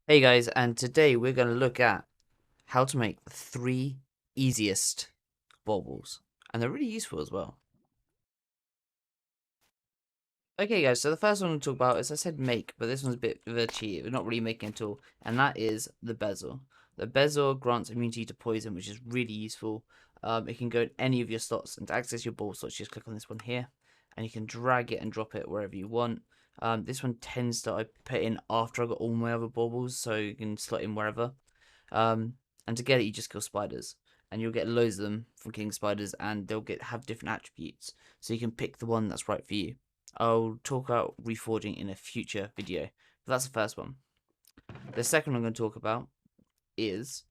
Hey guys, and today we're going to look at how to make the 3 easiest baubles. And they're really useful as well. Okay guys, so the first one we'll talk about is, I said make, but this one's a bit of a cheat. We're not really making it at all. And that is the bezel. The bezel grants immunity to poison, which is really useful. It can go in any of your slots, and to access your bauble slots, just click on this one here. And you can drag it and drop it wherever you want. This one tends to, I put in after I got all my other baubles, so you can slot in wherever. And to get it, you just kill spiders, and you'll get loads of them from killing spiders, and they'll have different attributes, so you can pick the one that's right for you. I'll talk about reforging in a future video, but that's the first one. The second one I'm going to talk about is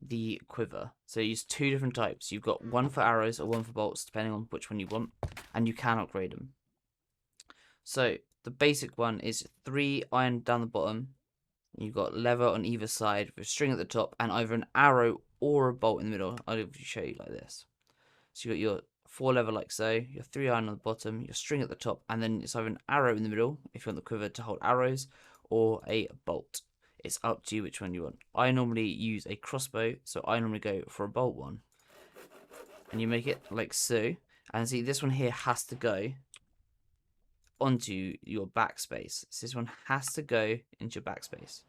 the quiver. So you use 2 different types. You've got one for arrows or one for bolts, depending on which one you want, and you can upgrade them. So the basic one is 3 iron down the bottom. You've got lever on either side with string at the top and either an arrow or a bolt in the middle. I'll show you like this. So you got your 4 lever like so, your 3 iron on the bottom, your string at the top, and then it's either an arrow in the middle if you want the quiver to hold arrows, or a bolt. It's up to you which one you want. I normally use a crossbow, so I normally go for a bolt one. And you make it like so. And see, this one here has to go onto your backspace. So this one has to go into your backspace.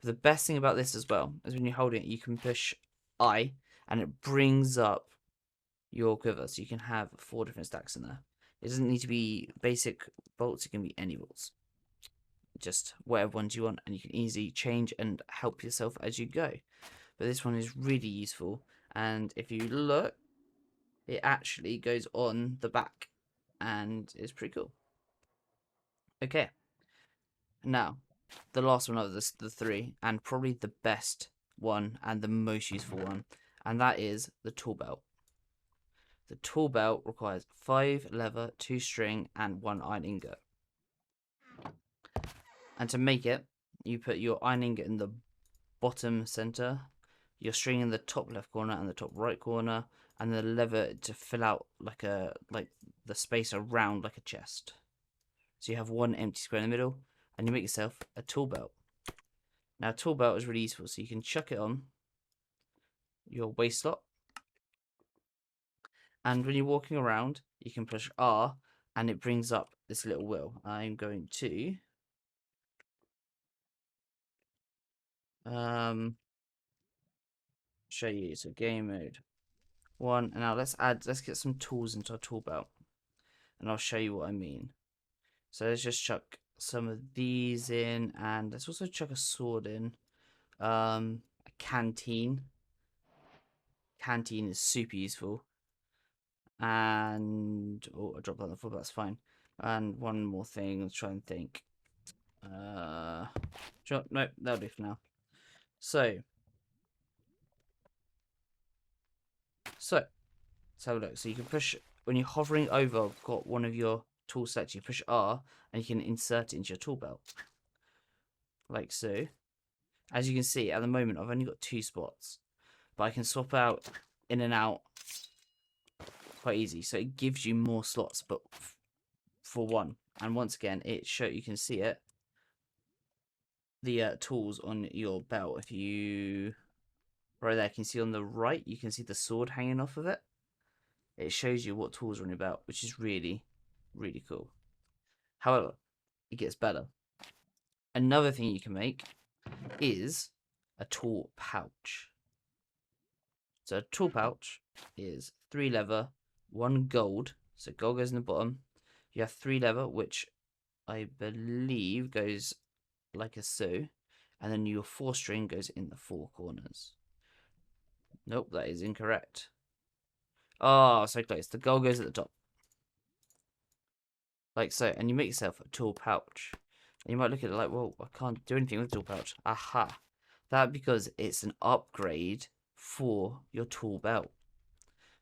But the best thing about this as well is when you're holding it, you can push I, and it brings up your quiver, so you can have 4 different stacks in there. It doesn't need to be basic bolts, it can be any bolts. Just whatever ones you want, and you can easily change and help yourself as you go. But this one is really useful, and if you look, it actually goes on the back, and it's pretty cool. Okay, now the last one of the 3, and probably the best one and the most useful one, and that is the tool belt. The tool belt requires 5 leather, 2 string, and 1 iron ingot. And to make it, you put your iron ingot in the bottom center, your string in the top left corner and the top right corner, and the lever to fill out like the space around like a chest. So you have 1 empty square in the middle, and you make yourself a tool belt. Now, a tool belt is really useful, so you can chuck it on your waist slot, and when you're walking around, you can push R, and it brings up this little wheel. I'm going to show you. So game mode 1, and now let's get some tools into our tool belt, and I'll show you what I mean. So let's just chuck some of these in, and let's also chuck a sword in. A canteen is super useful, and I dropped that on the floor, but that's fine. And one more thing, let's try and think. No, that'll do for now. So let's have a look. So you can push, when you're hovering over, got one of your tool sets, you push R, and you can insert it into your tool belt. Like so. As you can see, at the moment, I've only got 2 spots, but I can swap out in and out quite easy. So it gives you more slots, but for 1. And once again, you can see it, the tools on your belt. If you right there, can you see on the right, you can see the sword hanging off of it. It shows you what tools are on your belt, which is really, really cool. However, it gets better. Another thing you can make is a tool pouch. So a tool pouch is 3 leather, 1 gold. So gold goes in the bottom. You have 3 leather, which I believe goes like a so. And then your 4 string goes in the 4 corners. Nope, that is incorrect. Oh, so close. The gold goes at the top. Like so. And you make yourself a tool pouch. And you might look at it like, well, I can't do anything with the tool pouch. Aha. That because it's an upgrade for your tool belt.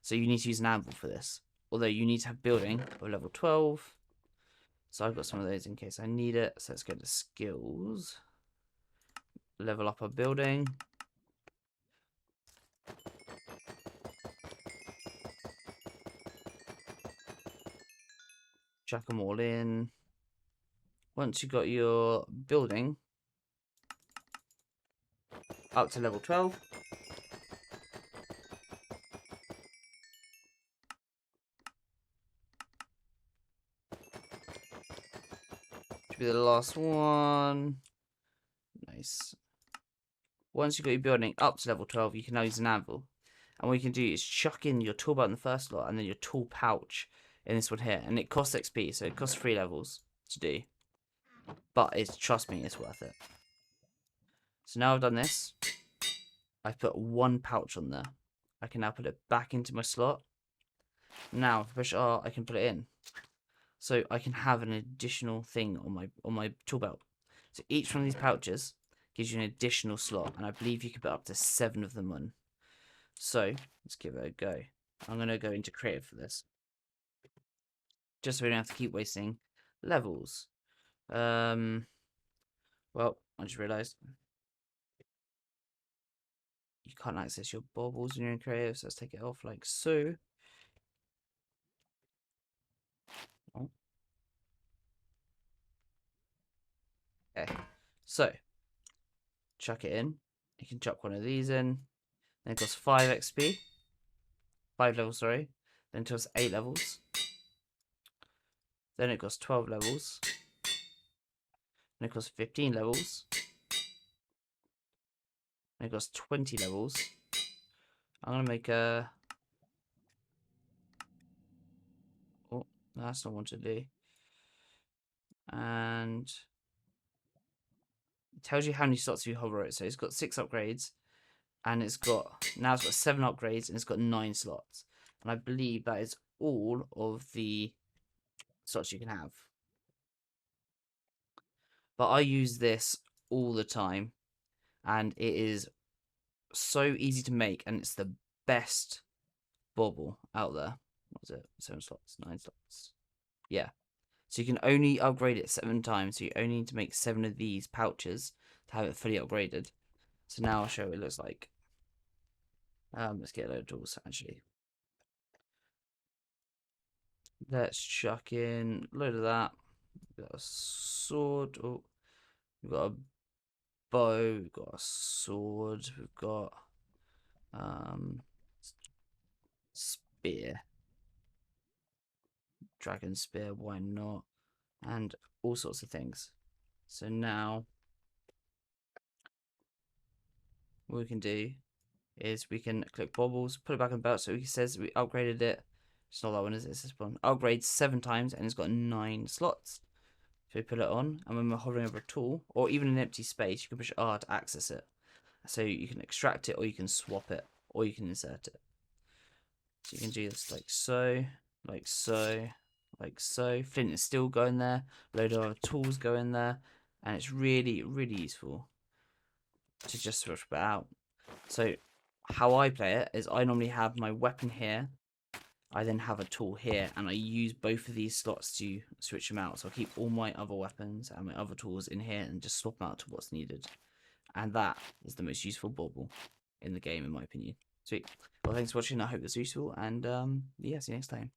So you need to use an anvil for this. Although you need to have building of level 12. So I've got some of those in case I need it. So let's go to skills. Level up our building. Chuck them all in. Once you've got your building, up to level 12. Should be the last one. Nice. Once you've got your building up to level 12, you can now use an anvil. And what you can do is chuck in your tool belt in the first slot and then your tool pouch in this one here. And it costs XP, so it costs 3 levels to do. But trust me, it's worth it. So now I've done this. I've put 1 pouch on there. I can now put it back into my slot. Now, if I push R, I can put it in. So I can have an additional thing on my tool belt. So each one of these pouches gives you an additional slot, and I believe you can put up to 7 of them on. So let's give it a go. I'm going to go into creative for this, just so we don't have to keep wasting levels. Well, I just realised you can't access your baubles when you're in creative, so let's take it off like so. Oh. Okay, so chuck it in. You can chuck one of these in. Then it costs 5 XP. 5 levels, sorry. Then it costs 8 levels. Then it costs 12 levels. Then it costs 15 levels. Then it costs 20 levels. I'm going to make a... Oh, that's not what to do. And it tells you how many slots you hover it. So it's got 6 upgrades. And now it's got 7 upgrades and it's got 9 slots. And I believe that is all of the slots you can have. But I use this all the time. And it is so easy to make. And it's the best bauble out there. What was it? 7 slots, 9 slots. Yeah. So you can only upgrade it 7 times. So you only need to make 7 of these pouches to have it fully upgraded. So now I'll show you what it looks like. Let's get a load of tools actually. Let's chuck in a load of that. We've got a sword. Oh, we've got a bow. We've got a sword. We've got spear. Dragon spear, why not? And all sorts of things. So now what we can do is we can click Baubles, put it back on the belt, so it says we upgraded it. It's not that one, is it? It's this one. Upgrade 7 times, and it's got 9 slots. So we put it on, and when we're hovering over a tool, or even an empty space, you can push R to access it. So you can extract it, or you can swap it, or you can insert it. So you can do this like so, like so, like so. Flint is still going there. A load of other tools go in there, and it's really, really useful to just switch it out. So how I play it is I normally have my weapon here. I then have a tool here, and I use both of these slots to switch them out. So I'll keep all my other weapons and my other tools in here and just swap them out to what's needed. And that is the most useful bauble in the game, in my opinion. Sweet. Well, thanks for watching. I hope this was useful, and yeah, see you next time.